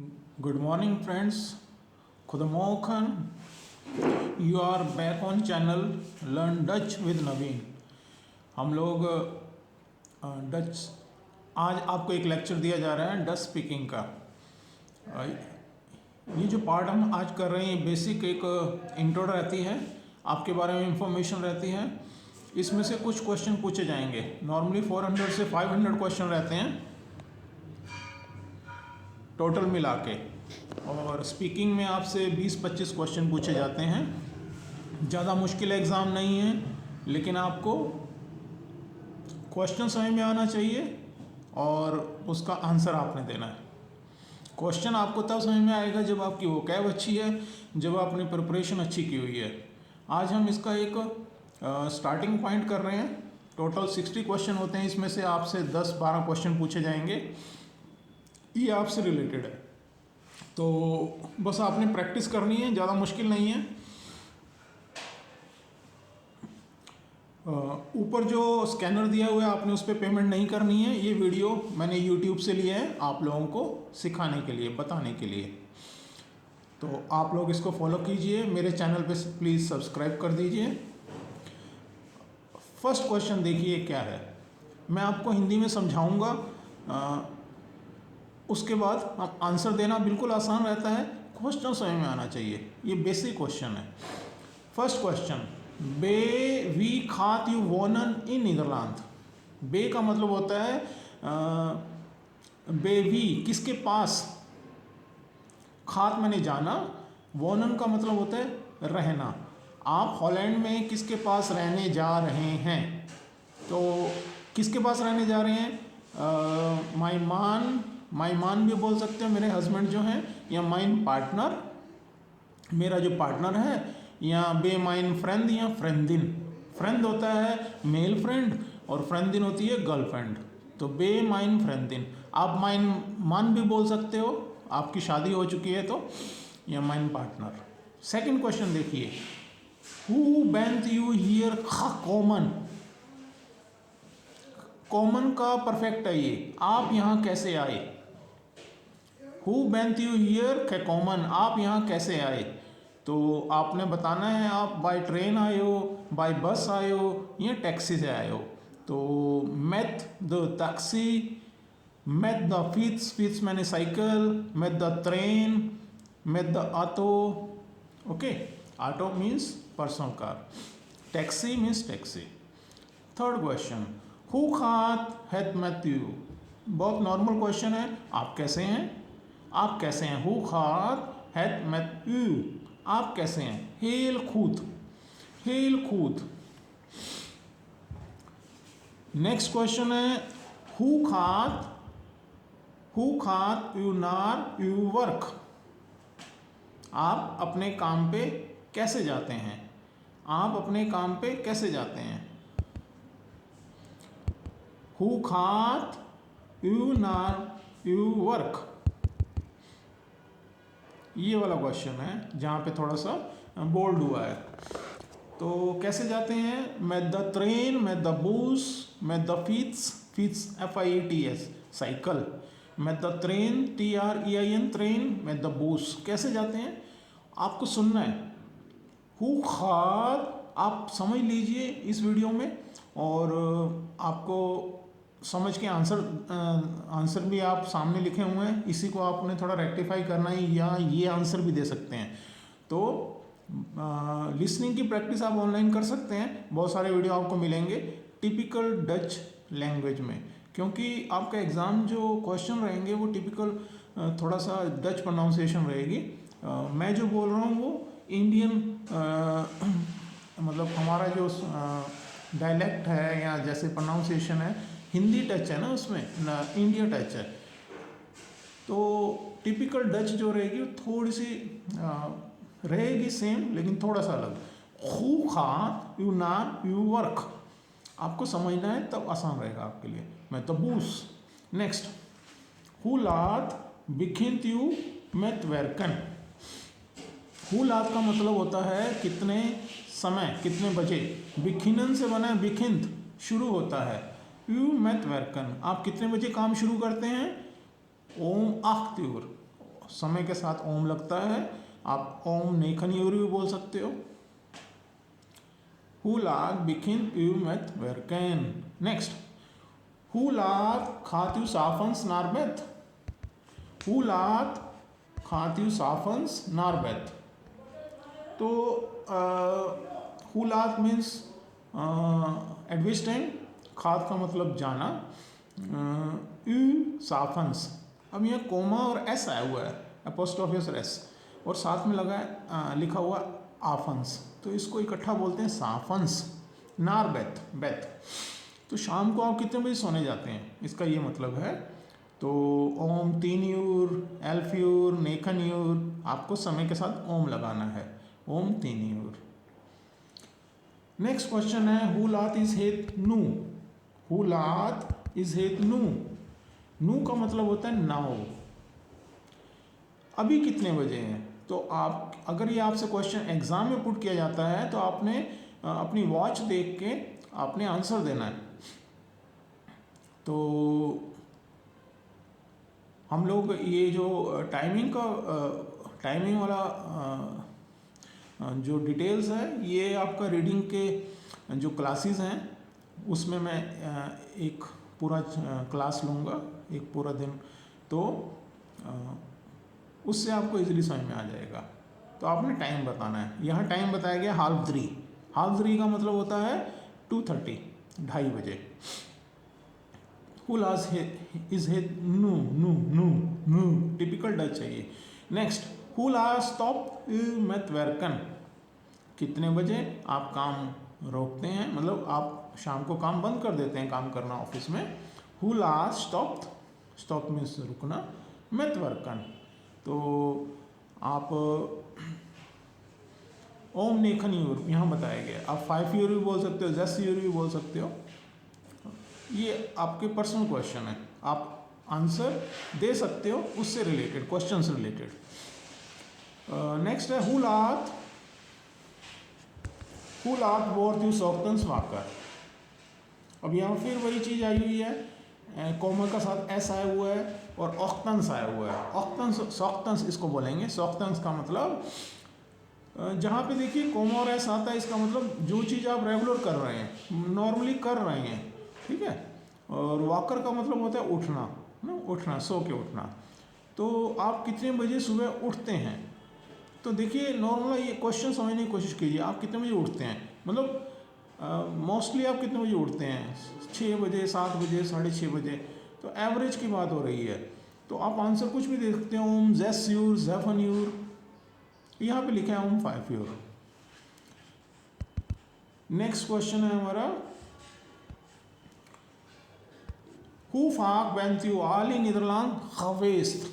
Good morning, friends. Goedemorgen. You are back on channel Learn Dutch with नवीन. हम लोग Dutch आज आपको एक लेक्चर दिया जा रहा है डच स्पीकिंग का। ये जो पार्ट हम आज कर रहे हैं बेसिक एक इंट्रो रहती है, आपके बारे में इंफॉर्मेशन रहती है। इसमें से कुछ क्वेश्चन पूछे जाएंगे। नॉर्मली 400 से 500 क्वेश्चन रहते हैं टोटल मिला के, और स्पीकिंग में आपसे 20-25 क्वेश्चन पूछे जाते हैं। ज़्यादा मुश्किल एग्ज़ाम नहीं है, लेकिन आपको क्वेश्चन समझ में आना चाहिए और उसका आंसर आपने देना है। क्वेश्चन आपको तब समझ में आएगा जब आपकी वोकैब अच्छी है, जब आपने प्रिपरेशन अच्छी की हुई है। आज हम इसका एक स्टार्टिंग पॉइंट कर रहे हैं। टोटल 60 क्वेश्चन होते हैं, इसमें से आपसे 10-12 क्वेश्चन पूछे जाएंगे। ये आपसे रिलेटेड है, तो बस आपने प्रैक्टिस करनी है, ज़्यादा मुश्किल नहीं है। ऊपर जो स्कैनर दिया हुआ है आपने उस पर पेमेंट नहीं करनी है। ये वीडियो मैंने यूट्यूब से लिया है आप लोगों को सिखाने के लिए, बताने के लिए। तो आप लोग इसको फॉलो कीजिए, मेरे चैनल पे प्लीज़ सब्सक्राइब कर दीजिए। फर्स्ट क्वेश्चन देखिए क्या है, मैं आपको हिंदी में समझाऊंगा, उसके बाद हम आंसर देना बिल्कुल आसान रहता है। क्वेश्चन समझ में आना चाहिए, ये बेसिक क्वेश्चन है। फर्स्ट क्वेश्चन, बे वी खात यू वोनन इन नीदरलैंड। बे का मतलब होता है बे वी किसके पास, खात मैंने जाना, वोनन का मतलब होता है रहना। आप हॉलैंड में किसके पास रहने जा रहे हैं, तो किसके पास रहने जा रहे हैं? माई मान भी बोल सकते हो, मेरे हस्बैंड जो हैं, या माइन पार्टनर, मेरा जो पार्टनर है, या बे माइन फ्रेंड या फ्रेंडिन। फ्रेंड होता है मेल फ्रेंड और फ्रेंडिन होती है गर्लफ्रेंड। तो बे माइन फ्रेंडिन। आप माइन मान भी बोल सकते हो, आपकी शादी हो चुकी है तो, या माइन पार्टनर। सेकंड क्वेश्चन देखिए, who bent you here common. Common का परफेक्ट है ये, आप यहाँ कैसे आए। हु बेंट यू हियर के कॉमन, आप यहाँ कैसे आए। तो आपने बताना है आप बाय ट्रेन आए हो, बाय बस आए हो, या टैक्सी से आए हो। तो मेट द टैक्सी, मेट द फीट्स मैंने साइकिल, मेट द ट्रेन, मेट द ऑटो। Okay, auto means personal car, taxi means taxi. Third question, हु खात हैथ मेट यू। बहुत नॉर्मल क्वेश्चन है, आप कैसे हैं, आप कैसे हैं। हु खात हैथ मेट यू, आप कैसे हैं। हेल खूत, हेल खूत। नेक्स्ट क्वेश्चन है, हु खात यू नार यू वर्क। आप अपने काम पे कैसे जाते हैं, आप अपने काम पे कैसे जाते हैं। हु खात यू नार यू वर्क। ये वाला क्वेश्चन है जहाँ पे थोड़ा सा बोल्ड हुआ है। तो कैसे जाते हैं, मैं द ट्रेन, मैं द बूस, मैं द फीट्स FIETS साइकिल, मैं द ट्रेन TREIN ट्रेन, मैं द बूस। कैसे जाते हैं आपको सुनना है। हु खात आप समझ लीजिए इस वीडियो में, और आपको समझ के आंसर भी आप सामने लिखे हुए हैं, इसी को आपने थोड़ा रेक्टिफाई करना है, या ये आंसर भी दे सकते हैं। तो लिसनिंग की प्रैक्टिस आप ऑनलाइन कर सकते हैं, बहुत सारे वीडियो आपको मिलेंगे टिपिकल डच लैंग्वेज में, क्योंकि आपका एग्ज़ाम जो क्वेश्चन रहेंगे वो टिपिकल थोड़ा सा डच प्रोनाउंसिएशन रहेगी। मैं जो बोल रहा हूँ वो इंडियन मतलब हमारा जो डायलेक्ट है या जैसे प्रोनाउंसिएशन है, हिंदी टच है ना उसमें, ना इंडिया टच है। तो टिपिकल डच जो रहेगी वो थोड़ी सी रहेगी सेम, लेकिन थोड़ा सा अलग। हु खात यू नार यू वर्क, आपको समझना है तब आसान रहेगा आपके लिए। मैं तो बूस। नेक्स्ट, हु लात बिखिंत यू मेत वेरकन। हु लात का मतलब होता है कितने समय, कितने बजे। बिखिनन से बना है बिखिंत, शुरू होता है। यू मेत वेरकन, आप कितने बजे काम शुरू करते हैं। ओम 8 uur, समय के साथ ओम लगता है। आप ओम नेखन यूर भी बोल सकते हो। Hoe laat begint u met werken? Next. Hoe laat gaat u 's avonds naar bed? Hoe laat gaat u 's avonds naar bed? तो hoe laat means eight which time, खात का मतलब जाना, यू साफंस। अब यहाँ कोमा और S आया हुआ है, अपोस्ट्रोफियस एस, और साथ में लगा है लिखा हुआ आफंस, तो इसको इकट्ठा बोलते हैं साफंस। नार बेथ बेथ, तो शाम को आप कितने बजे सोने जाते हैं, इसका ये मतलब है। तो ओम तीन यूर, एल्फ यूर, नेखन यूर, आपको समय के साथ ओम लगाना है, ओम तीन यूर। नेक्स्ट क्वेश्चन है हु लात इज हेत नू। हु लात इज हेत नू। नू का मतलब होता है नाउ। अभी कितने बजे हैं, तो आप अगर ये आपसे क्वेश्चन एग्जाम में पुट किया जाता है तो आपने अपनी वॉच देख के आपने आंसर देना है। तो हम लोग ये जो टाइमिंग वाला जो डिटेल्स है, ये आपका रीडिंग के जो क्लासेस हैं उसमें मैं एक पूरा क्लास लूँगा, एक पूरा दिन, तो उससे आपको इजीली समझ में आ जाएगा। तो आपने टाइम बताना है। यहाँ टाइम बताया गया 2:30। 2:30 का मतलब होता है 2:30, 2:30 बजे। हुलास इज है नू नू नू नू, टिपिकल डच चाहिए। नेक्स्ट, हुलास स्टॉप मेट वर्कन। कितने बजे आप काम रोकते हैं, मतलब आप शाम को काम बंद कर देते हैं काम करना ऑफिस में। हुलास स्टॉप, स्टॉप मीन्स रुकना, मेट वर्कन, तो आप ओम नेखन यूर यहाँ बताया गया। आप 5 यूर भी बोल सकते हो, 10 यूर भी बोल सकते हो। ये आपके पर्सनल क्वेश्चन है, आप आंसर दे सकते हो उससे रिलेटेड, क्वेश्चन से रिलेटेड। नेक्स्ट है हु लात वोर्थ यू सॉक्टन्स वाकर। अब यहाँ फिर वही चीज़ आई हुई है, कोमा का साथ एस आया हुआ है और ऑक्टन्स आया हुआ है। ऑक्टन्स, सॉक्टन्स इसको बोलेंगे। सॉक्टन्स का मतलब जहाँ पे देखिए कोमा और एस आता है, इसका मतलब जो चीज़ आप रेगुलर कर रहे हैं, नॉर्मली कर रहे हैं, ठीक है। और वॉकर का मतलब होता है उठना, ना, उठना, सो के उठना। तो आप कितने बजे सुबह उठते हैं, तो देखिए नॉर्मल ये क्वेश्चन समझने की कोशिश कीजिए। आप कितने बजे उठते हैं, मतलब मोस्टली आप कितने बजे उठते हैं, 6 बजे, 7 बजे, 6:30 बजे, तो एवरेज की बात हो रही है। तो आप आंसर कुछ भी दे सकते हैं, ओम जेस यूर, जेफन यूर, यहाँ पे लिखा है ओम 5 यूर। नेक्स्ट क्वेश्चन है हमारा, Hoe vaak bent u al in Nederland geweest?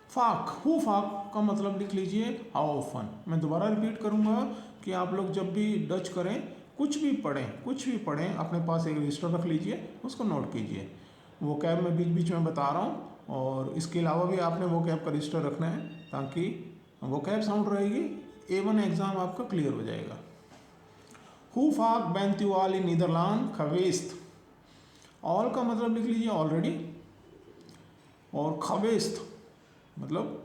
फाक, हु फाक का मतलब लिख लीजिए हाउ ऑफन। मैं दोबारा रिपीट करूंगा कि आप लोग जब भी डच करें, कुछ भी पढ़ें, अपने पास एक रजिस्टर रख लीजिए, उसको नोट कीजिए। वो कैब में बीच बीच में बता रहा हूँ, और इसके अलावा भी आपने वो कैब का रजिस्टर रखना है, ताकि वो कैब साउंड रहेगी, A1 एग्ज़ाम आपका क्लियर हो जाएगा। हु फाक बेंत यू आल इन नीदरलैंड खवेस्त। ऑल का मतलब लिख लीजिए ऑलरेडी, और खवेस्त मतलब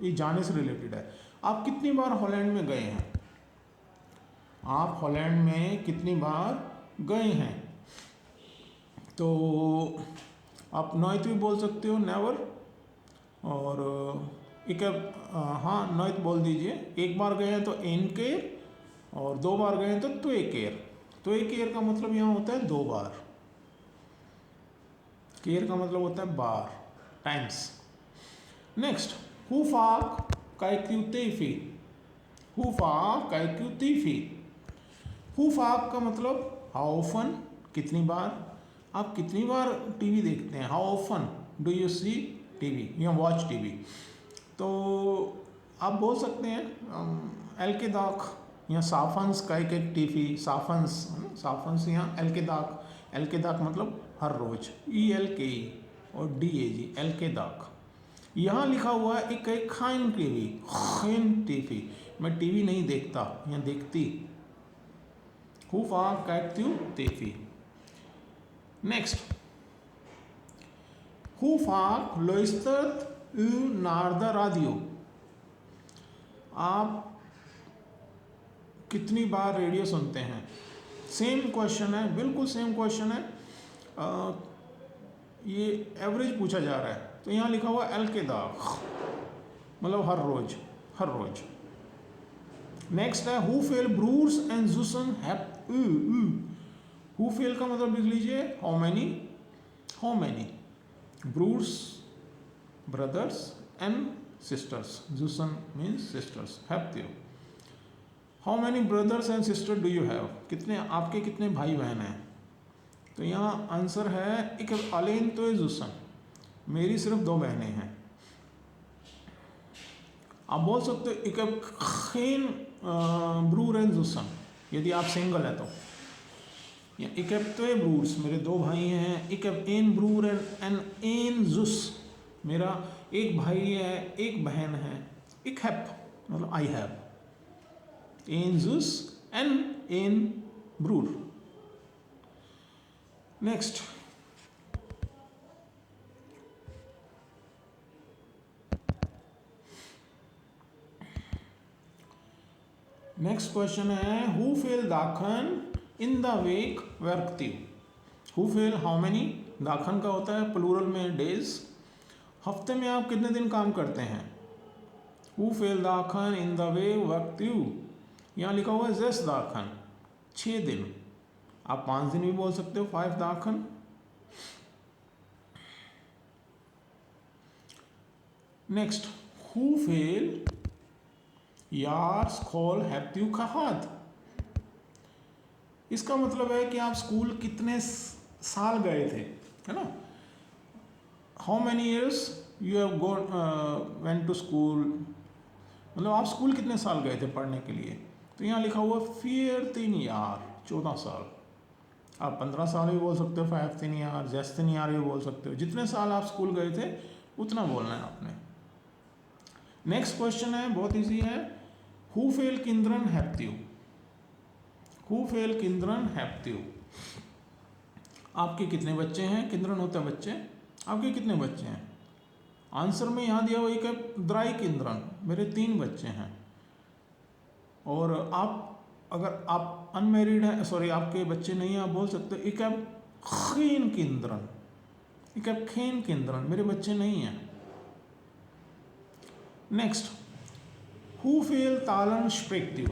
ये जाने से रिलेटेड है। आप कितनी बार हॉलैंड में गए हैं, आप हॉलैंड में कितनी बार गए हैं, तो आप नॉइट भी बोल सकते हो, नेवर, और एक हाँ नॉइट बोल दीजिए। एक बार गए हैं तो एन केयर, और 2 बार गए हैं तो त्वे केयर। त्वे केयर का मतलब यहाँ होता है 2 बार, केयर का मतलब होता है बार, टाइम्स। नेक्स्ट, हु फाक काइक्यू तेफी। हु फाक काइक्यू तेफी। हु फाक का मतलब हाउ ऑफन, कितनी बार, आप कितनी बार टीवी देखते हैं, how often do you see TV या वॉच टीवी। तो आप बोल सकते हैं एल के दाक या साफंस का एक टीवी, साफंस या एल के दाक मतलब हर रोज, ELKE और DAG, एल के दाक। यहाँ लिखा हुआ है एक खाइन टीवी, मैं टीवी नहीं देखता या देखती। हु फाक काइक्यू तेफी। नेक्स्ट, हु फाक लोइस्टर्ट naar de radio? आप कितनी बार रेडियो सुनते हैं? सेम क्वेश्चन है, बिल्कुल सेम क्वेश्चन है। ये एवरेज पूछा जा रहा है, तो यहाँ लिखा हुआ एल के दाग, मतलब हर रोज, हर रोज। नेक्स्ट है हु फेल ब्रूर्स एंड जुसन हैप। हु फेल का मतलब लिख लीजिए हाउ मैनी, हाउ मैनी। ब्रूर्स ब्रदर्स एंड सिस्टर्स, जुसन मीन्स सिस्टर्स, हैप्यू। How many brothers and sister do you have, कितने आपके कितने भाई बहन हैं? तो यहाँ आंसर है एक अलेन तो जुसन, मेरी सिर्फ 2 बहनें हैं। आप बोल सकते हो एक geen ब्रूर एंड जुसन, यदि आप सिंगल है तो। या ik heb 2 ब्रूर्स, मेरे 2 भाई हैं। ik heb 1 ब्रूर एंड 1 जुस, मेरा एक भाई है, एक बहन है। ik heb मतलब आई हैव 1 जुस एंड 1 ब्रूर। नेक्स्ट नेक्स्ट क्वेश्चन है हु फेल दाखन इन द वीक वर्कती। हु फेल हाउ मैनी, दाखन का होता है प्लूरल में डेज। हफ्ते में आप कितने दिन काम करते हैं? हु फेल दाखन इन द वे वर्कती। यहाँ लिखा हुआ है 6 दाखन, 6 दिन। आप 5 दिन भी बोल सकते हो, 5 दाखन। नेक्स्ट हु फेल यार स्कूल हैप्यू कहाद। इसका मतलब है कि आप स्कूल कितने साल गए थे, है ना। How many years you have gone went to school, मतलब आप स्कूल कितने साल गए थे पढ़ने के लिए। तो यहाँ लिखा हुआ 14 यार, 14 साल। आप 15 साल भी बोल सकते हो, 15 यार, 16 यार भी बोल सकते हो। जितने साल आप स्कूल गए थे उतना बोलना है आपने। नेक्स्ट क्वेश्चन है, बहुत इजी है। हु फेल किंद्रन हैप्यू। हु फेल किंद्रन हैप्यू। आपके कितने बच्चे हैं? किंद्रन होता है बच्चे। आपके कितने बच्चे हैं? आंसर में यहाँ दिया हुआ एक है द्राई किंद्रन, मेरे 3 बच्चे हैं। और आप अगर आप अनमेरिड हैं, सॉरी आपके बच्चे नहीं हैं, आप बोल सकते हो एक है खीन किंद्रन, एक है खीन किंद्रन, मेरे बच्चे नहीं हैं। नेक्स्ट हु फेल तालन स्प्रेक्ट यू।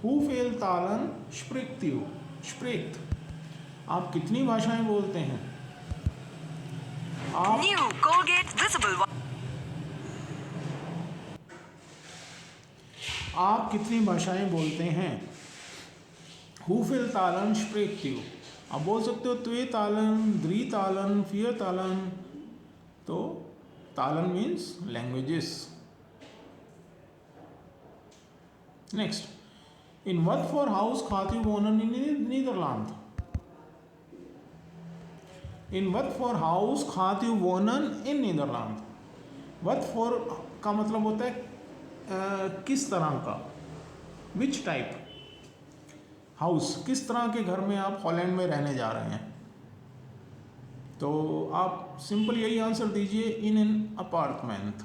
हु फेल तालन स्प्रेक्ट यू, स्प्रेक्ट। आप कितनी भाषाएं बोलते हैं? आप New Colgate Visible आप कितनी भाषाएं बोलते हैं? हु फेल तालन स्प्रेक्ट यू। आप बोल सकते हो त्वे तालन, द्री तालन, फियर तालन। तो तालन मीन्स लैंग्वेजेस। नेक्स्ट इन wat voor हाउस gaat u wonen in Nederland। इन wat voor हाउस gaat u wonen in Nederland। wat voor का मतलब होता है किस तरह का, विच टाइप। हाउस, किस तरह के घर में आप हॉलैंड में रहने जा रहे हैं। तो आप सिंपल यही आंसर दीजिए, इन एन अपार्टमेंट।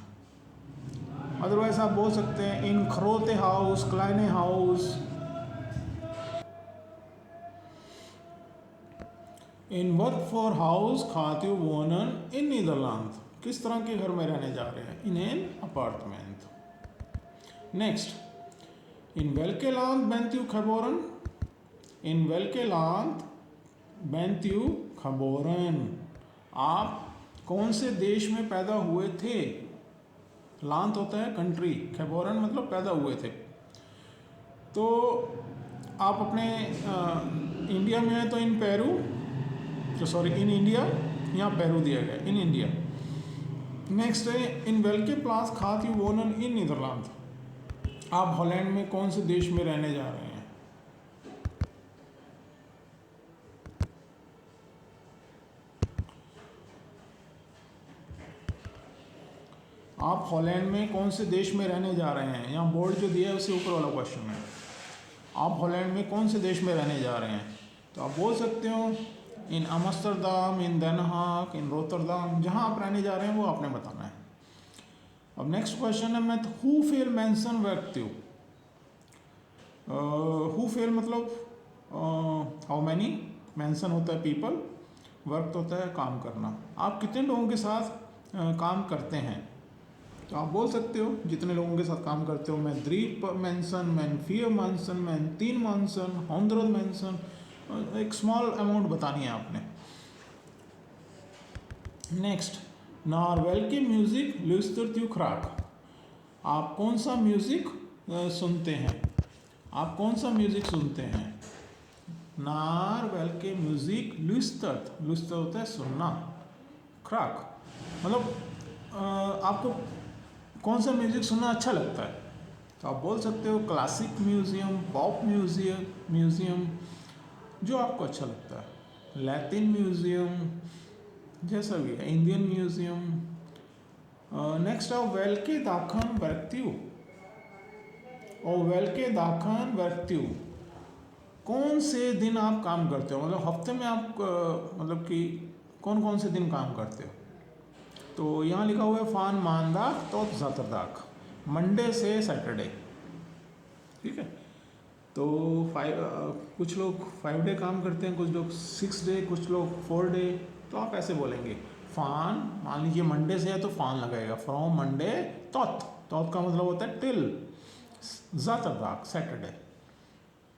अदरवाइज आप बोल सकते हैं इन ग्रोते हाउस, क्लाइने हाउस। इन wat voor हाउस gaat u wonen in Nederland। किस तरह के घर में रहने जा रहे हैं? In an apartment. Next in welke land bent u geboren। In welke land bent u geboren। आप कौन से देश में पैदा हुए थे? लांत होता है कंट्री, गeboren मतलब पैदा हुए थे। तो आप अपने इंडिया में हैं तो इन पेरू, तो सॉरी इन इंडिया, यहाँ पेरू दिया गया, इन इंडिया। नेक्स्ट है इन welke plaats gaat u wonen in Nederland। आप हॉलैंड में कौन से देश में रहने जा रहे हैं? आप हॉलैंड में कौन से देश में रहने जा रहे हैं? यहाँ बोर्ड जो दिया है उससे ऊपर वाला क्वेश्चन है। आप हॉलैंड में कौन से देश में रहने जा रहे हैं? तो आप बोल सकते हो इन अमस्टरदाम, इन देन हाग, इन रोटरदाम। जहाँ आप रहने जा रहे हैं वो आपने बताना है। अब नेक्स्ट क्वेश्चन है मैथ हु फेल मेंशन व्यक्ति। हु फेल मतलब हाउ मैनी, मेंशन होता है पीपल, वर्क होता है काम करना। आप कितने लोगों के साथ काम करते हैं, तो आप बोल सकते हो जितने लोगों के साथ काम करते हो। मैं 3 मेंशन, मैं 4 मेंशन, मैं 3 मेंशन, 100 मेंशन, एक स्मॉल अमाउंट बतानी है आपने। नेक्स्ट, नार वेलके म्यूजिक लुस्टर त्यू खराक। आप कौन सा म्यूजिक सुनते हैं, आप कौन सा म्यूजिक सुनते हैं। नार वेलके म्यूजिक लुस्टर, लुस्टर होता है सुनना, खराक मतलब आपको कौन सा म्यूजिक सुनना अच्छा लगता है, तो आप बोल सकते हो क्लासिक म्यूजियम, पॉप म्यूजियम जो आपको अच्छा लगता है, लैटिन म्यूजियम जैसा भी है, इंडियन म्यूजियम। नेक्स्ट है वेलके दाखन वर्त्यू। और वेलके दाखन वर्त्यू, कौन से दिन आप काम करते हो, मतलब हफ्ते में आप मतलब कि कौन कौन से दिन काम करते हो। तो यहाँ लिखा हुआ है फान मानदाग तो ज़ातरदाग, मंडे से सैटरडे, ठीक है। तो कुछ लोग 5 डे काम करते हैं, कुछ लोग 6 डे, कुछ लोग 4 डे। तो आप ऐसे बोलेंगे फान, मान लीजिए मंडे से है तो फान लगेगा, फ्रॉम मंडे तौत, तौत का मतलब होता है टिल ज़ातरदाग सैटरडे।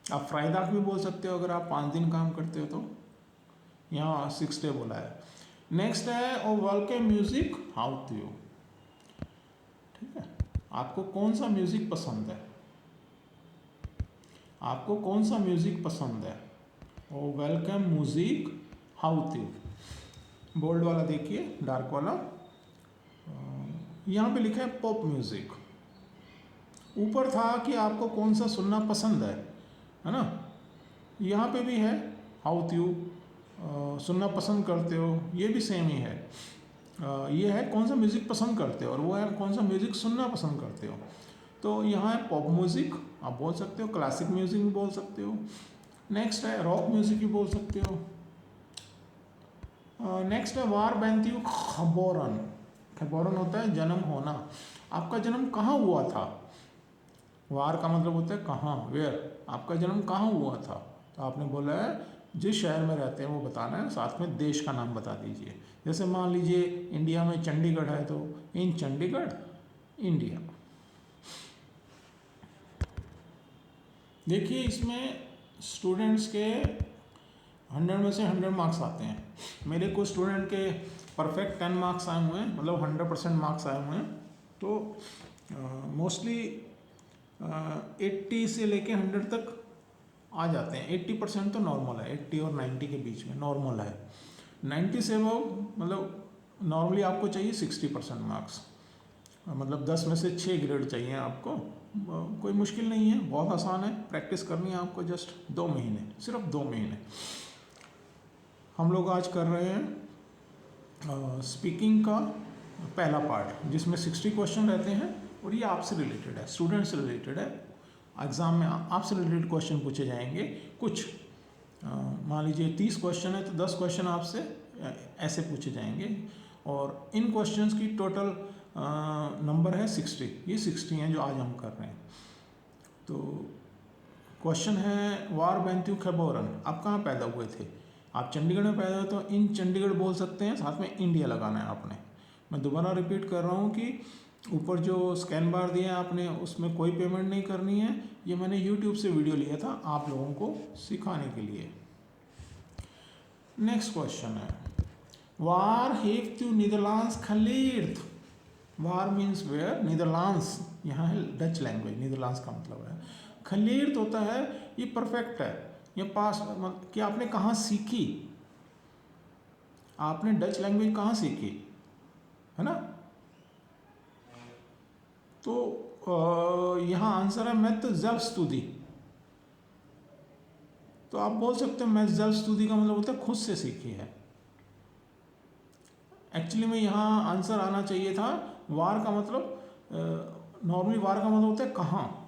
आप फ्राइदाग भी बोल सकते हो अगर आप 5 दिन काम करते हो तो, यहाँ 6 डे बोला है। नेक्स्ट है ओ वेलके म्यूजिक हाउ टू यू, ठीक है। आपको कौन सा म्यूजिक पसंद है, आपको कौन सा म्यूजिक पसंद है। ओ वेलकम म्यूजिक हाउ टू यू, बोल्ड वाला देखिए, डार्क वाला, यहाँ पे लिखा है पॉप म्यूजिक। ऊपर था कि आपको कौन सा सुनना पसंद है ना, यहाँ पे भी है हाउ टू यू, सुनना पसंद करते हो, ये भी सेम ही है। ये है कौन सा म्यूज़िक पसंद करते हो, और वो है कौन सा म्यूज़िक सुनना पसंद करते हो। तो यहाँ है पॉप म्यूज़िक आप बोल सकते हो, क्लासिक म्यूज़िक भी बोल सकते हो। नेक्स्ट है रॉक म्यूज़िक भी बोल सकते हो। नेक्स्ट है वार बेंत्यू खबोरन। खबोरन होता है जन्म होना, आपका जन्म कहाँ हुआ था। वार का मतलब होता है कहाँ, वेयर, आपका जन्म कहाँ हुआ था। तो आपने बोला है जिस शहर में रहते हैं वो बताना है, साथ में देश का नाम बता दीजिए। जैसे मान लीजिए इंडिया में चंडीगढ़ है तो इन चंडीगढ़ इंडिया। देखिए इसमें स्टूडेंट्स के 100 में से 100 मार्क्स आते हैं। मेरे कुछ स्टूडेंट के परफेक्ट 10 मार्क्स आए हुए हैं, मतलब 100% मार्क्स आए हुए हैं। तो मोस्टली 80 से लेके 100 तक आ जाते हैं। 80% तो नॉर्मल है, 80 और 90 के बीच में नॉर्मल है। 90 से वो मतलब नॉर्मली आपको चाहिए 60% मार्क्स, मतलब 10 में से 6 ग्रेड चाहिए आपको। कोई मुश्किल नहीं है, बहुत आसान है, प्रैक्टिस करनी है आपको, जस्ट 2 महीने, सिर्फ 2 महीने। हम लोग आज कर रहे हैं स्पीकिंग का पहला पार्ट, जिसमें 60 क्वेश्चन रहते हैं, और ये आपसे रिलेटेड है, स्टूडेंट से रिलेटेड है। एग्ज़ाम में आपसे रिलेटेड क्वेश्चन पूछे जाएंगे। कुछ मान लीजिए 30 क्वेश्चन है तो 10 क्वेश्चन आपसे ऐसे पूछे जाएंगे, और इन क्वेश्चंस की टोटल नंबर है 60। ये 60 हैं जो आज हम कर रहे हैं। तो क्वेश्चन है वार बेंत्यू खबोरन, आप कहाँ पैदा हुए थे। आप चंडीगढ़ में पैदा हुए तो इन चंडीगढ़ बोल सकते हैं, साथ में इंडिया लगाना है आपने। मैं दोबारा रिपीट कर रहा हूँ कि ऊपर जो स्कैन बार दिया है आपने, उसमें कोई पेमेंट नहीं करनी है। ये मैंने यूट्यूब से वीडियो लिया था आप लोगों को सिखाने के लिए। नेक्स्ट क्वेश्चन है वार heeft u नीदरलैंड्स खलीर्थ। वार मीन्स वेयर, नीदरलैंड्स यहाँ है डच लैंग्वेज, नीदरलैंड्स का मतलब है। खलीर्थ होता है, ये परफेक्ट है, ये पास कि आपने कहाँ सीखी, आपने डच लैंग्वेज कहाँ सीखी, है ना। तो यहाँ आंसर है मैथ ज़ेल्फस्तुदी। तो आप बोल सकते हो मैथ ज़ेल्फस्तुदी का मतलब होता है खुद से सीखी है। एक्चुअली में यहाँ आंसर आना चाहिए था वार का मतलब, नॉर्मली वार का मतलब होता है कहाँ,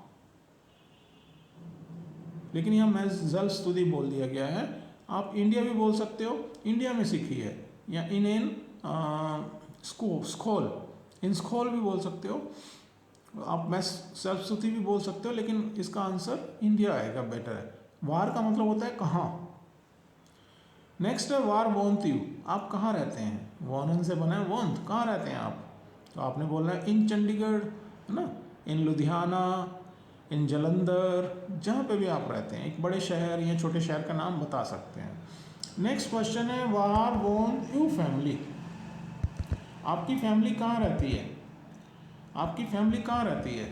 लेकिन यहाँ मैथ ज़ेल्फस्तुदी बोल दिया गया है। आप इंडिया भी बोल सकते हो, इंडिया में सीखी है, या इन स्कूल, इंस्खोल भी बोल सकते हो आप, मैं सरस्वती भी बोल सकते हो, लेकिन इसका आंसर इंडिया आएगा, बेटर है। वार का मतलब होता है कहाँ। नेक्स्ट है वार वोंत यू, आप कहाँ रहते हैं। वोनन से बना है वोंत, कहाँ रहते हैं आप, तो आपने बोलना है इन चंडीगढ़, है ना, इन लुधियाना, इन जलंधर, जहाँ पे भी आप रहते हैं, एक बड़े शहर या छोटे शहर का नाम बता सकते हैं। नेक्स्ट क्वेश्चन है वार वोंत यू फैमिली, आपकी फैमिली कहाँ रहती है, आपकी फैमिली कहाँ रहती है,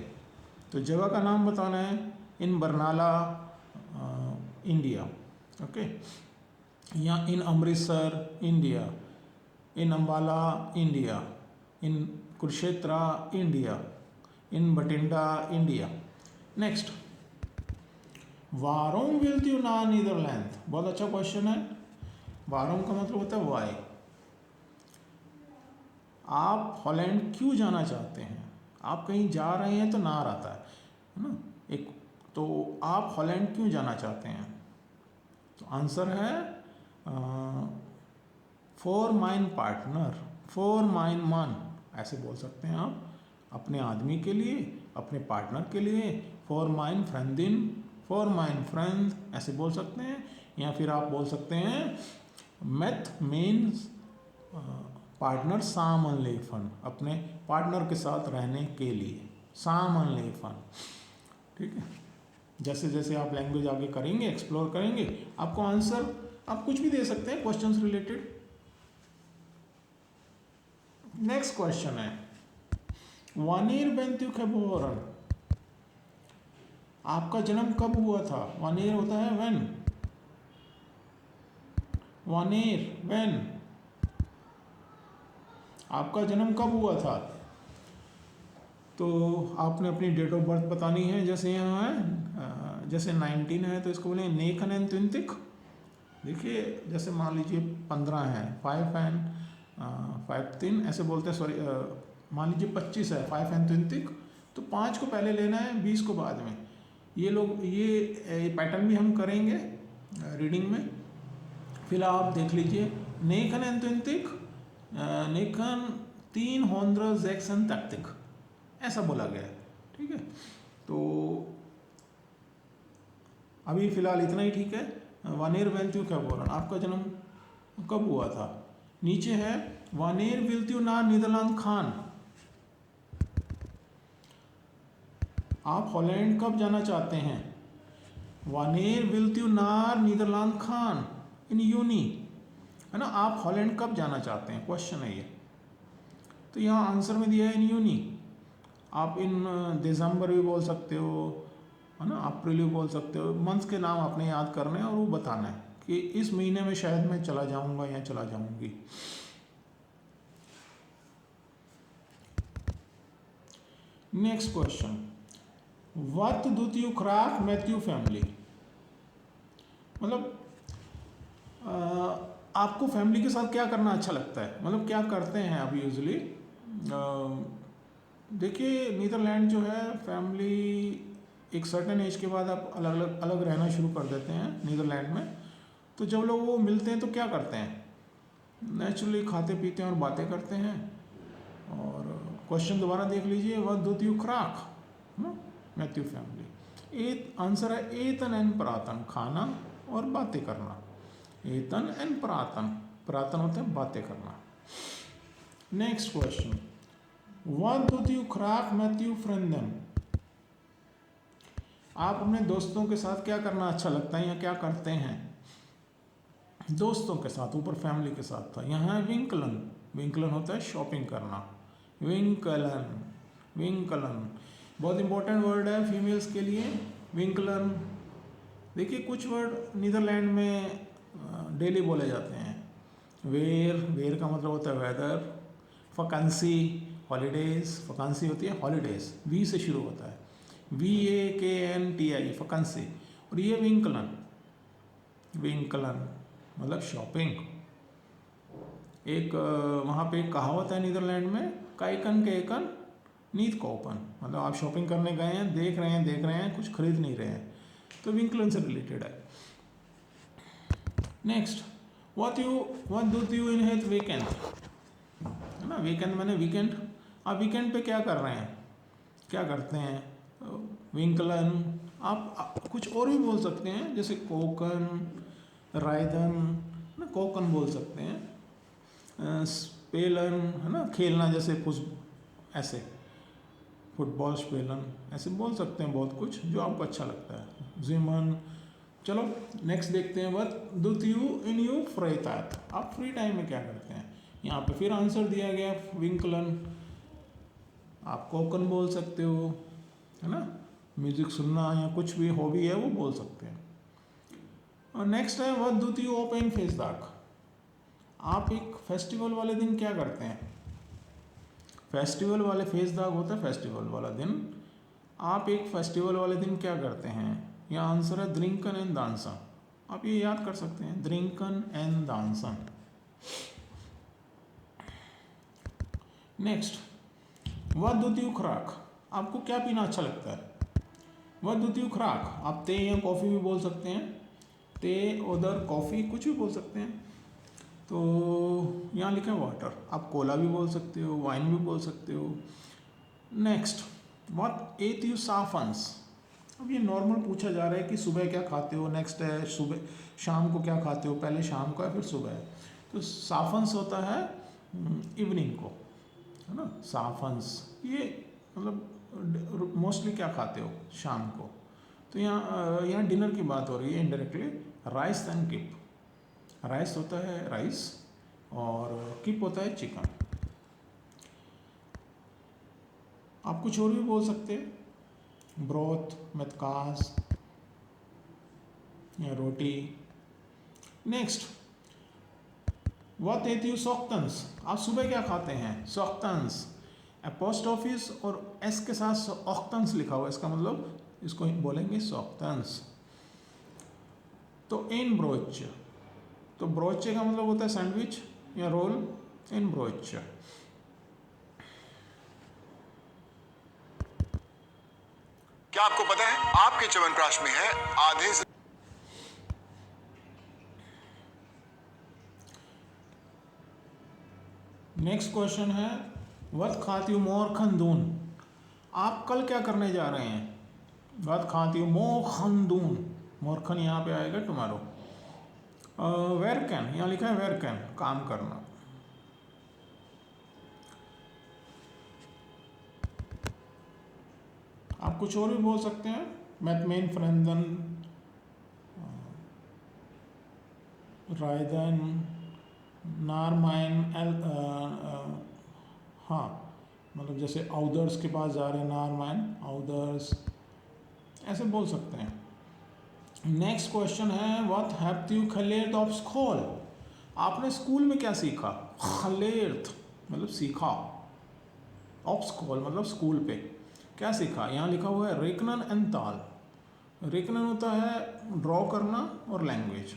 तो जगह का नाम बताना है। इन बरनाला इंडिया, ओके, या in Amritsar India, in Ambala India, in Kurukshetra India, in Bathinda India. Next, वारोम विल यू ना नीदरलैंड, बहुत अच्छा क्वेश्चन है। वारोम का मतलब होता है वाई, आप हॉलैंड क्यों जाना चाहते हैं, आप कहीं जा रहे हैं तो नार आता है ना, एक, तो आप हॉलैंड क्यों जाना चाहते हैं, तो आंसर है for mine partner, for mine मन, ऐसे बोल सकते हैं आप, अपने आदमी के लिए, अपने पार्टनर के लिए, फॉर माइन फ्रेंडिन, फॉर माइन फ्रेंड, ऐसे बोल सकते हैं। या फिर आप बोल सकते हैं मेथ मीन्स पार्टनर सामन लेफन, अपने पार्टनर के साथ रहने के लिए, सामन लेफन, ठीक है। जैसे जैसे आप लैंग्वेज आगे करेंगे, एक्सप्लोर करेंगे, आपको आंसर आप कुछ भी दे सकते हैं क्वेश्चंस रिलेटेड। नेक्स्ट क्वेश्चन है वानीर बेंत्यू खेबोरन, आपका जन्म कब हुआ था। वानीर होता है व्हेन, वानीर व्हेन, आपका जन्म कब हुआ था, तो आपने अपनी डेट ऑफ बर्थ बतानी है। जैसे यहाँ है, जैसे 19 है तो इसको बोलेंगे नेखन एन तुंतिक, देखिए जैसे मान लीजिए 15 है, 5 एन 5 3 ऐसे बोलते हैं, सॉरी मान लीजिए 25 है, 5 एन तुंतिक, तो 5 को पहले लेना है, 20 को बाद में। ये लोग ये पैटर्न भी हम करेंगे रीडिंग में। फिलहाल आप देख लीजिए नेखन एन तुंतिक, नेखन 306 तक ऐसा बोला गया है, ठीक है। तो अभी फिलहाल इतना ही ठीक है। वानेर वेल्त्यू क्या बोल रहा, आपका जन्म कब हुआ था। नीचे है वानेर विल्त्यू ना नीदरलैंड खान, आप हॉलैंड कब जाना चाहते हैं। वानेर विल्त्यू नार नीदरलैंड खान इन यूनी, है ना, आप हॉलैंड कब जाना चाहते हैं, क्वेश्चन है ये। तो यहाँ आंसर में दिया है इन यूनी, आप इन दिसंबर भी बोल सकते हो, है ना, अप्रैल भी बोल सकते हो, मंथ्स के नाम आपने याद करने हैं और वो बताना है कि इस महीने में शायद मैं चला जाऊंगा या चला जाऊंगी। नेक्स्ट क्वेश्चन, व्हाट डू यू क्राफ्ट मैथ्यू फैमिली, मतलब आपको फैमिली के साथ क्या करना अच्छा लगता है, मतलब क्या करते हैं आप यूजुअली। देखिए नीदरलैंड जो है फैमिली एक सर्टेन एज के बाद आप अलग अलग रहना शुरू कर देते हैं नीदरलैंड में। तो जब लोग वो मिलते हैं तो क्या करते हैं, नेचुरली खाते पीते हैं और बातें करते हैं। और क्वेश्चन दोबारा देख लीजिए, व्हाट डू यू क्राफ्ट मैथ्यू फैमिली, आंसर है एतन एंड प्रातन, खाना और बातें करना। एतन एंड प्रातन, प्रातन होता है बातें करना। नेक्स्ट क्वेश्चन, व्हाट डू यू क्राफ्ट मैथ्यू फ्रेंडन, आप अपने दोस्तों के साथ क्या करना अच्छा लगता है या क्या करते हैं। दोस्तों के साथ, ऊपर फैमिली के साथ था, यहाँ है विंकलन, विंकलन होता है शॉपिंग करना, विंकलन, विंकलन बहुत इंपॉर्टेंट वर्ड है फीमेल्स के लिए, विंकलन। देखिए कुछ वर्ड नीदरलैंड में डेली बोले जाते हैं। वेयर, वेयर का मतलब होता है वेदर। वैकेंसी, हॉलीडेज, वैकेंसी होती है हॉलीडेज, वी से शुरू होता है, VAKNTI, वैकेंसी। और ये विंकलन, विंकलन मतलब शॉपिंग। एक वहाँ पे एक कहावत है नीदरलैंड में, काइकन के एकन नीत कोपन, मतलब आप शॉपिंग करने गए हैं, देख रहे हैं, कुछ खरीद नहीं रहे हैं, तो विंकलन से रिलेटेड है। नेक्स्ट, व्हाट डू यू इनहेट वीकेंड, है ना, वीकेंड माने वीकेंड, आप वीकेंड पे क्या कर रहे हैं, क्या करते हैं, विंकलन, आप कुछ और भी बोल सकते हैं, जैसे कोकन, रायदन, ना कोकन बोल सकते हैं, स्पेलन है ना, खेलना, जैसे कुछ ऐसे फुटबॉल स्पेलन, ऐसे बोल सकते हैं बहुत कुछ जो आपको अच्छा लगता है, जिमन। चलो नेक्स्ट देखते हैं, व्हाट डू you in you free time, आप फ्री टाइम में क्या करते हैं। यहाँ पे फिर आंसर दिया गया विंकलन, आप कोकन बोल सकते हो, है ना, म्यूजिक सुनना या कुछ भी हॉबी है वो बोल सकते हैं। और नेक्स्ट है, व्हाट डू यू ओपन फेस दाग, आप एक फेस्टिवल वाले दिन क्या करते हैं, फेस्टिवल वाले फेस दाग होता है फेस्टिवल वाला दिन, आप एक फेस्टिवल वाले दिन क्या करते हैं। यहाँ आंसर है द्रिंकन एंड दांसन, आप ये याद कर सकते हैं, द्रिंकन एंड दांसन। नेक्स्ट, व्हाट डू यू खुराक, आपको क्या पीना अच्छा लगता है। व्हाट डू यू खुराक, आप ते या कॉफ़ी भी बोल सकते हैं, ते उधर कॉफ़ी कुछ भी बोल सकते हैं। तो यहाँ लिखा है वाटर, आप कोला भी बोल सकते हो, वाइन भी बोल सकते हो। नेक्स्ट, व्हाट एट यू साफन्स, अब ये नॉर्मल पूछा जा रहा है कि सुबह क्या खाते हो। नेक्स्ट है सुबह, शाम को क्या खाते हो, पहले शाम को है फिर सुबह है। तो साफन्स होता है इवनिंग को, है ना, साफन्स, ये मतलब मोस्टली क्या खाते हो शाम को। तो यहाँ डिनर की बात हो रही है indirectly. Rice and keep, rice होता है राइस और किप होता है चिकन। आप कुछ और भी बोल सकते हैं, ब्रोथ, मेतकास या रोटी। नेक्स्ट, व्हाट एट यू सॉक्टन्स, आप सुबह क्या खाते हैं, सॉक्टन्स, पोस्ट ऑफिस और एस के साथ ऑक्टन्स लिखा हुआ है, इसका मतलब इसको बोलेंगे सॉक्टन्स। तो इन ब्रोच, तो ब्रोचे का मतलब होता है सैंडविच या रोल, इन ब्रोच। क्या आपको पता है आपके च्यवनप्राश में है आधे से। नेक्स्ट क्वेश्चन है, वत खाती हूँ मोर खंदून, आप कल क्या करने जा रहे हैं। वत खाती हूँ मोर खंदून, मोरखन यहाँ पे आएगा टुमारो। वेर कैन, यहाँ लिखा है वेर कैन, काम करना। आप कुछ और भी बोल सकते हैं, मैथमेन फ्रेंदन, रायदन, नारमाइन, हाँ मतलब जैसे आउदर्स के पास जा रहे हैं, नारमाइन आउदर्स, ऐसे बोल सकते हैं। नेक्स्ट क्वेश्चन है, व्हाट हैव यू खलेर्थ ऑफ स्कूल, आपने स्कूल में क्या सीखा। खलेर्थ मतलब सीखा, ऑफ स्कूल मतलब स्कूल पे क्या सीखा। यहाँ लिखा हुआ है रेकनन एंड ताल, रेकनन होता है ड्रॉ करना और लैंग्वेज,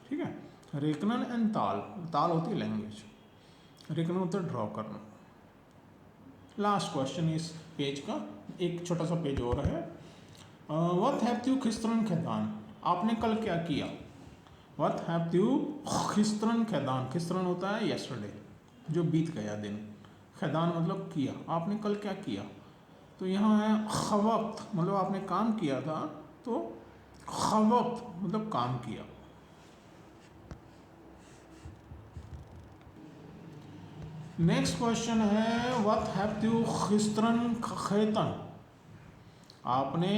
ठीक है, रेकनन एंड ताल, ताल होती है लैंग्वेज, रेकनन होता है ड्रॉ करना। लास्ट क्वेश्चन इस पेज का, एक छोटा सा पेज और है, व्हाट हैव यू खिस्त्रन खैदान, आपने कल क्या किया। व्हाट हैव यू खिस्त्रन खैदान, खिस्त्रन होता है यस्टरडे, जो बीत गया दिन, खैदान मतलब किया, आपने कल क्या किया। तो यहाँ है खवक्त, मतलब आपने काम किया था, तो खवक्त मतलब काम किया। नेक्स्ट क्वेश्चन है, व्हाट हैव यू खिस्त्रन खैतन, आपने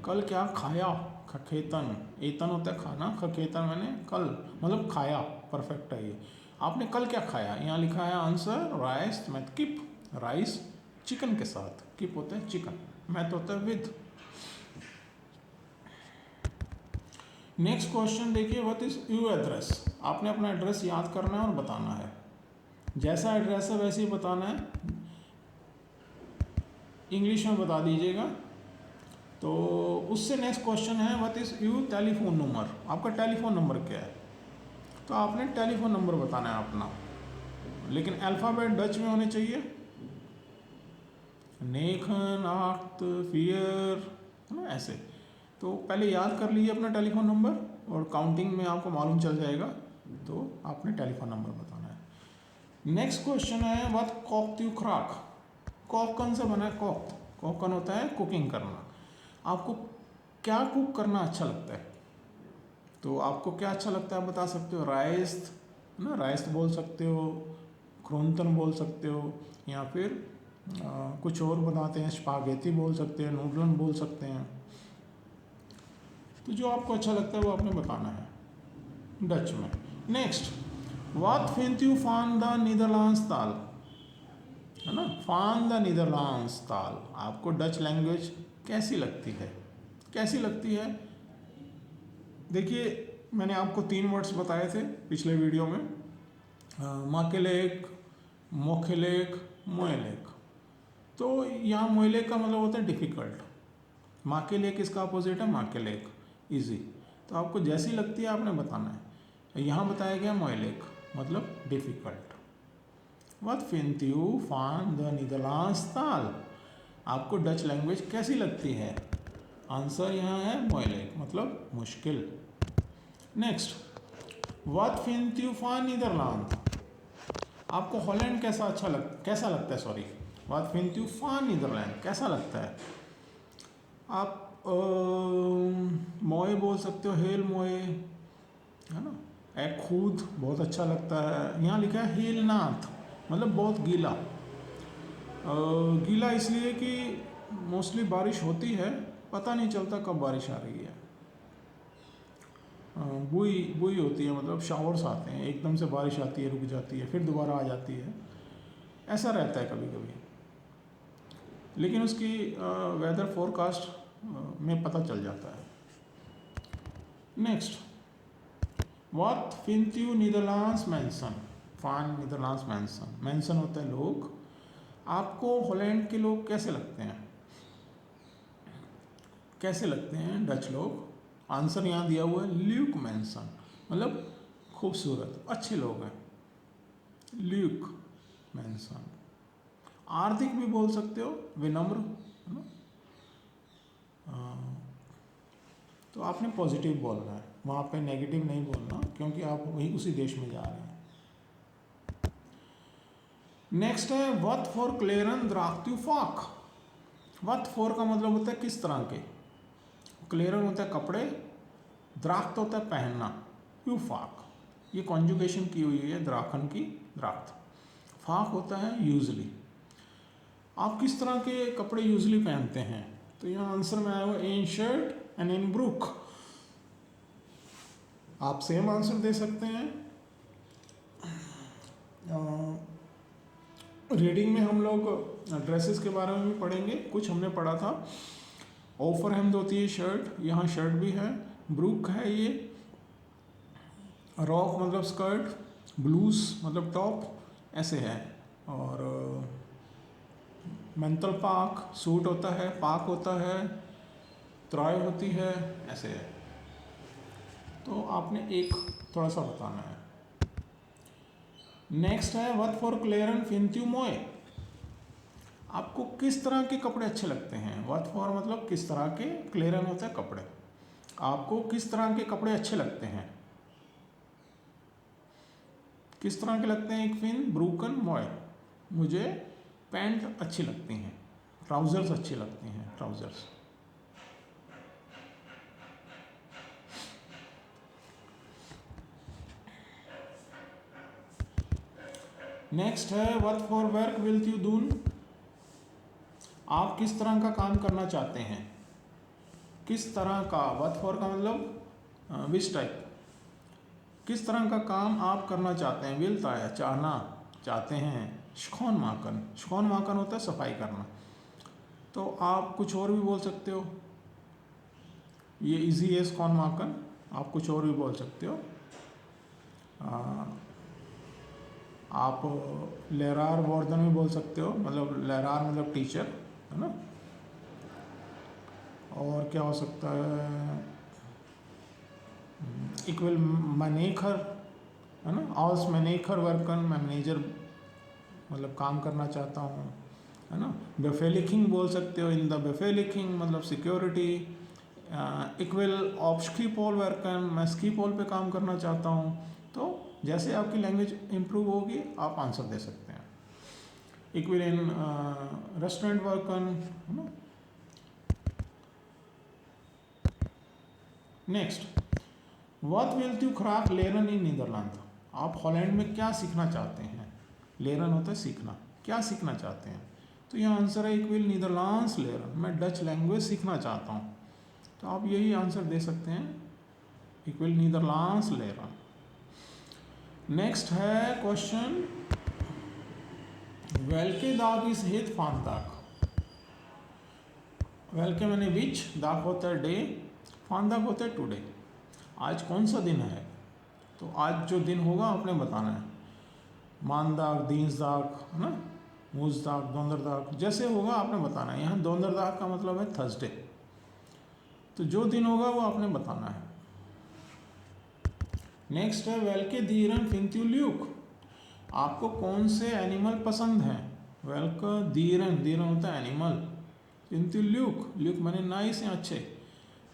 कल क्या खाया। खखेतन, एतन होता है खाना, खखेतन मैंने कल मतलब खाया, परफेक्ट है ये। आपने कल क्या खाया, यहाँ लिखा है आंसर राइस मैथ किप, राइस चिकन के साथ, किप होता है चिकन, मैथ होता है विद। नेक्स्ट क्वेश्चन देखिए, व्हाट इज यू एड्रेस, आपने अपना एड्रेस याद करना है और बताना है, जैसा एड्रेस है वैसे ही बताना है, इंग्लिश में बता दीजिएगा। तो उससे नेक्स्ट क्वेश्चन है, what is you telephone number, आपका टेलीफोन नंबर क्या है। तो आपने टेलीफोन नंबर बताना है अपना, लेकिन अल्फ़ाबेट डच में होने चाहिए, 9, 8, 4, है ना, ऐसे। तो पहले याद कर लीजिए अपना टेलीफोन नंबर और काउंटिंग में आपको मालूम चल जाएगा, तो आपने टेलीफोन नंबर बताना है। नेक्स्ट क्वेश्चन है, व्हाट कॉक यू क्राक, कॉकन से बना है कॉक। कॉकन होता है कुकिंग करना। आपको क्या कुक करना अच्छा लगता है? तो आपको क्या अच्छा लगता है आप बता सकते हो। राइस ना, राइस बोल सकते हो, क्रोंतन बोल सकते हो, या फिर कुछ और बनाते हैं, स्पागेटी बोल सकते हैं, नूडलन बोल सकते हैं। तो जो आपको अच्छा लगता है वो आपने बताना है डच में। नेक्स्ट, वाट फिंट यू फान द नीदरलैंड्स ताल, है ना, फान द नीदरलैंड्स ताल। आपको डच लैंग्वेज कैसी लगती है? कैसी लगती है? देखिए, मैंने आपको 3 वर्ड्स बताए थे पिछले वीडियो में, माकेलेक, मोखेलेक, मोएलेक। तो यहाँ मोएलेक का मतलब होता है डिफ़िकल्ट, माकेलेक इसका अपोजिट है माकेलेक, इजी। तो आपको जैसी लगती है आपने बताना है। यहाँ बताया गया मोएलेक मतलब difficult. Wat vindt u van de Nederlandse taal? आपको डच लैंग्वेज कैसी लगती है? आंसर यहाँ है मोएलेक मतलब मुश्किल। Next, Wat vindt u van Netherlands? आपको हॉलैंड कैसा लगता है, sorry, Wat vindt u van Netherlands कैसा लगता है? आप मोए बोल सकते हो, हेल मोए, है ना। एक खुद बहुत अच्छा लगता है। यहाँ लिखा है हील नाथ मतलब बहुत गीला। गीला इसलिए कि मोस्टली बारिश होती है, पता नहीं चलता कब बारिश आ रही है। बुई बुई होती है मतलब शावर्स आते हैं, एकदम से बारिश आती है, रुक जाती है, फिर दोबारा आ जाती है, ऐसा रहता है कभी कभी। लेकिन उसकी वेदर फोरकास्ट में पता चल जाता है। Next, Wat vindt u Nederlands mensen? Van Nederlands mensen. Mensen होता है लोग। आपको हॉलैंड के लोग कैसे लगते हैं? कैसे लगते हैं डच लोग? आंसर यहाँ दिया हुआ है ल्यूक मैंसन मतलब खूबसूरत, अच्छे लोग हैं, ल्यूक मैंसन। आर्थिक भी बोल सकते हो, विनम्र, है ना। तो आपने पॉजिटिव बोलना है, वहाँ पे नेगेटिव नहीं बोलना, क्योंकि आप वही उसी देश में जा रहे हैं। नेक्स्ट है वट फॉर क्लेरन द्राख्ट यू फाक। वट फॉर का मतलब होता है किस तरह के, क्लेरन होता है कपड़े, द्राख्त होता है पहनना, यू फाक ये कॉन्जुगेशन की हुई है द्राखन की, द्राख्त। फाक होता है यूजली। आप किस तरह के कपड़े यूजली पहनते हैं? तो यहाँ आंसर में आया हुआ in shirt and in Brooke. आप सेम आंसर दे सकते हैं। रीडिंग में हम लोग ड्रेसेस के बारे में भी पढ़ेंगे, कुछ हमने पढ़ा था। ओफर हेम्ड होती है शर्ट, यहाँ शर्ट भी है। ब्रूक है ये, रॉक मतलब स्कर्ट, ब्लूज मतलब टॉप, ऐसे है। और मेंटल पाक सूट होता है, पाक होता है, त्राय होती है, ऐसे है। तो आपने एक थोड़ा सा बताना है। नेक्स्ट है वट फॉर क्लेरन फिंट यू मोए। आपको किस तरह के कपड़े अच्छे लगते हैं? वट फॉर मतलब किस तरह के, क्लेरन होता है कपड़े। आपको किस तरह के कपड़े अच्छे लगते हैं? किस तरह के लगते हैं? एक फिन, ब्रूकन, मोए। मुझे पैंट अच्छी लगती हैं, ट्राउजर्स अच्छी लगती हैं, ट्राउजर्स। नेक्स्ट है वर्क फॉर वर्क विल यू डून। आप किस तरह का काम करना चाहते हैं? किस तरह का, वर्क फॉर का मतलब विच टाइप, किस तरह का काम आप करना चाहते हैं? विल ताया चाहना, चाहते हैं। शखौन माकन, शखौन माकन होता है सफाई करना। तो आप कुछ और भी बोल सकते हो, ये इजी है शखौन माकन, आप कुछ और भी बोल सकते हो। आप लेरार वार्डन भी बोल सकते हो, मतलब लेरार मतलब टीचर, है ना। और क्या हो सकता है? इक्वल मैनेखर, है ना। ऑल्स मैनेखर वर्कन, मैं मैनेजर मतलब काम करना चाहता हूँ, है ना। बेफेलिकिंग बोल सकते हो, इन द बेफेलिकिंग मतलब सिक्योरिटी। इक्वल ऑफ स्कीपोल वर्कन, मैं स्कीपोल पे काम करना चाहता हूँ। तो जैसे आपकी लैंग्वेज इम्प्रूव होगी आप आंसर दे सकते हैं। Ik wil in restaurant werken, है ना. Next, wat wilt u graag leren in Netherlands? आप हॉलैंड में क्या सीखना चाहते हैं? लेरन होता है सीखना, क्या सीखना चाहते हैं? तो यहाँ आंसर है ik wil नीदरलैंड्स लेरन, मैं डच लैंग्वेज सीखना चाहता हूँ. तो आप यही आंसर दे सकते हैं, ik wil Netherlands learn. Next है क्वेश्चन, वेलके दाग इज हेत फानदाग. वेलके मैंने विच, दाग होता है डे, फानदाग होता है टुडे. आज कौन सा दिन है? तो आज जो दिन होगा आपने बताना है. मानदाग, दीन्सदाग, है ना, मूजदाग, दोंदरदाग, जैसे होगा आपने बताना है. यहाँ दोंदरदाग का मतलब है थर्सडे. तो जो दिन होगा वो आपने बताना है. नेक्स्ट है वेलके दीरन फिंत्यू ल्यूक. आपको कौन से एनिमल पसंद हैं? वेलके दीरन, दीरन होता है एनिमल, फिंत्यू ल्यूक, ल्यूक मैंने नाइस या अच्छे.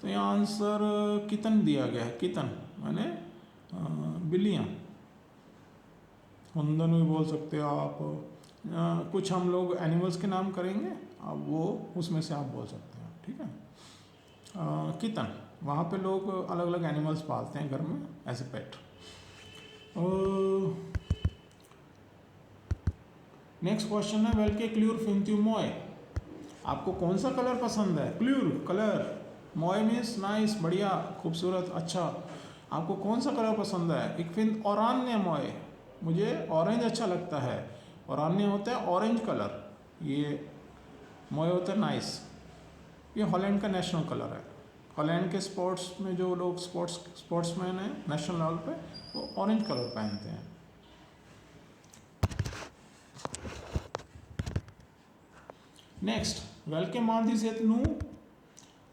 तो यहाँ आंसर कितन दिया गया है. कितन मैंने बिल्लियाँ, हुंदन भी बोल सकते हो आप. कुछ हम लोग एनिमल्स के नाम करेंगे, अब वो उसमें से आप बोल सकते हैं. ठीक है. कितन, वहाँ पे लोग अलग अलग एनिमल्स पालते हैं घर में as a pet. Next question है वेलके क्ल्यूर फिंत्यू मोय. आपको कौन सा कलर पसंद है? क्ल्यूर कलर, मोय मीन्स नाइस, बढ़िया, खूबसूरत, अच्छा. आपको कौन सा कलर पसंद है? एक फिंद ओरान्य मोय, मुझे ऑरेंज अच्छा लगता है. ओरान्य होता है ऑरेंज कलर, ये मोय होता है नाइस. ये हॉलैंड का नेशनल कलर है. हॉलैंड के स्पोर्ट्स में जो लोग स्पोर्ट्समैन हैं नेशनल लेवल पे, वो ऑरेंज कलर पहनते हैं. नेक्स्ट, वेलके मान से नू.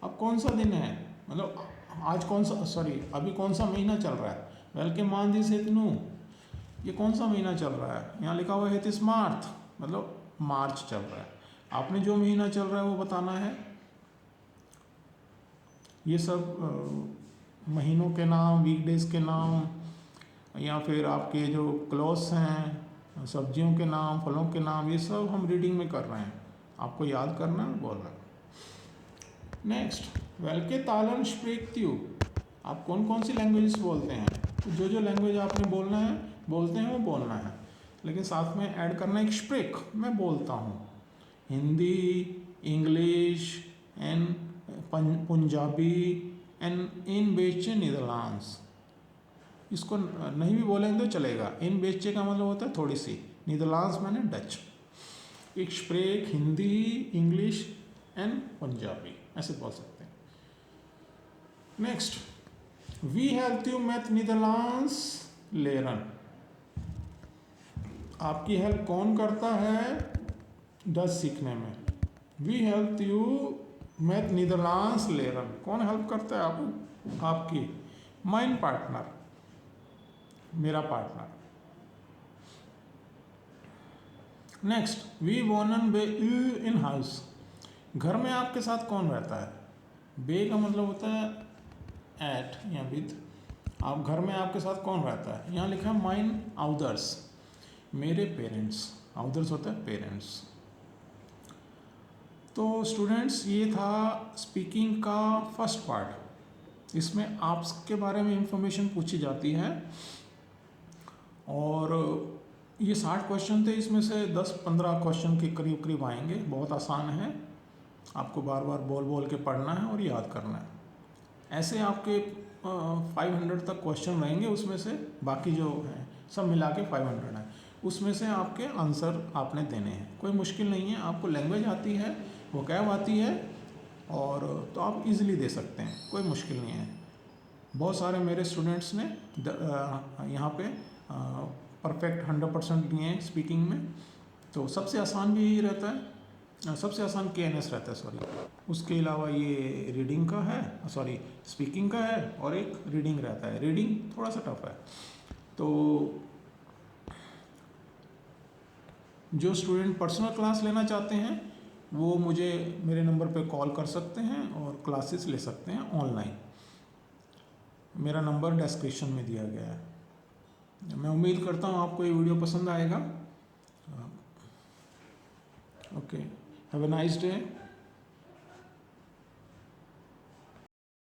अब कौन सा दिन है, मतलब आज कौन सा, सॉरी अभी कौन सा महीना चल रहा है? वेलके मान से नू, ये कौन सा महीना चल रहा है? यहाँ लिखा हुआ है इस मार्च, मतलब मार्च चल रहा है. आपने जो महीना चल रहा है वो बताना है. ये सब महीनों के नाम, वीकडेज के नाम, या फिर आपके जो क्लॉथ्स हैं, सब्जियों के नाम, फलों के नाम, ये सब हम रीडिंग में कर रहे हैं. आपको याद करना है, बोलना है. नेक्स्ट, वेलके तालन स्प्रेक्त्यू. आप कौन कौन सी लैंग्वेजेस बोलते हैं? तो जो जो लैंग्वेज आपने बोलना है, बोलते हैं वो बोलना है, लेकिन साथ में ऐड करना एक स्प्रेक, मैं बोलता हूँ. Hindi, English and Punjabi and in बेचे नीदरलैंड्स. इसको नहीं भी बोलेंगे तो चलेगा. इन बेचे का मतलब होता है थोड़ी सी, नीदरलैंड्स मैंने डच. एक स्प्रेक हिंदी, इंग्लिश एंड पंजाबी, ऐसे बोल सकते हैं. नेक्स्ट, वी हेल्प यू मैथ नीदरलैंड्स लेरन. आपकी हेल्प कौन करता है डच सीखने में? वी हेल्प यू मैथ नीदरलैंड्स लेरन. कौन हेल्प करता है आपकी? माइन पार्टनर, मेरा पार्टनर. नेक्स्ट, वी वोनन बे इन हाउस. घर में आपके साथ कौन रहता है? बे का मतलब होता है एट या विद. आप घर में आपके साथ कौन रहता है? यहाँ लिखा है माइन आउदर्स, मेरे पेरेंट्स. आउदर्स होता है पेरेंट्स. तो स्टूडेंट्स, ये था स्पीकिंग का फर्स्ट पार्ट. इसमें आपके बारे में इंफॉर्मेशन पूछी जाती है, और ये 60 क्वेश्चन थे. इसमें से 10-15 क्वेश्चन के करीब करीब आएंगे. बहुत आसान है, आपको बार बार बोल बोल के पढ़ना है और याद करना है. ऐसे आपके 500 तक क्वेश्चन रहेंगे. उसमें से बाकी जो हैं सब मिला के 500 है. उसमें से आपके आंसर आपने देने हैं. कोई मुश्किल नहीं है. आपको लैंग्वेज आती है, वोकैब आती है, और तो आप इजीली दे सकते हैं. कोई मुश्किल नहीं है. बहुत सारे मेरे स्टूडेंट्स ने यहाँ पे परफेक्ट 100% लिए हैं स्पीकिंग में. तो सबसे आसान भी यही रहता है, सबसे आसान KNS रहता है, सॉरी. उसके अलावा ये रीडिंग का है, सॉरी स्पीकिंग का है, और एक रीडिंग रहता है. रीडिंग थोड़ा सा टफ है. तो जो स्टूडेंट पर्सनल क्लास लेना चाहते हैं वो मुझे मेरे नंबर पे कॉल कर सकते हैं और क्लासेस ले सकते हैं ऑनलाइन. मेरा नंबर डिस्क्रिप्शन में दिया गया है. मैं उम्मीद करता हूँ आपको ये वीडियो पसंद आएगा. Okay. Have a nice day.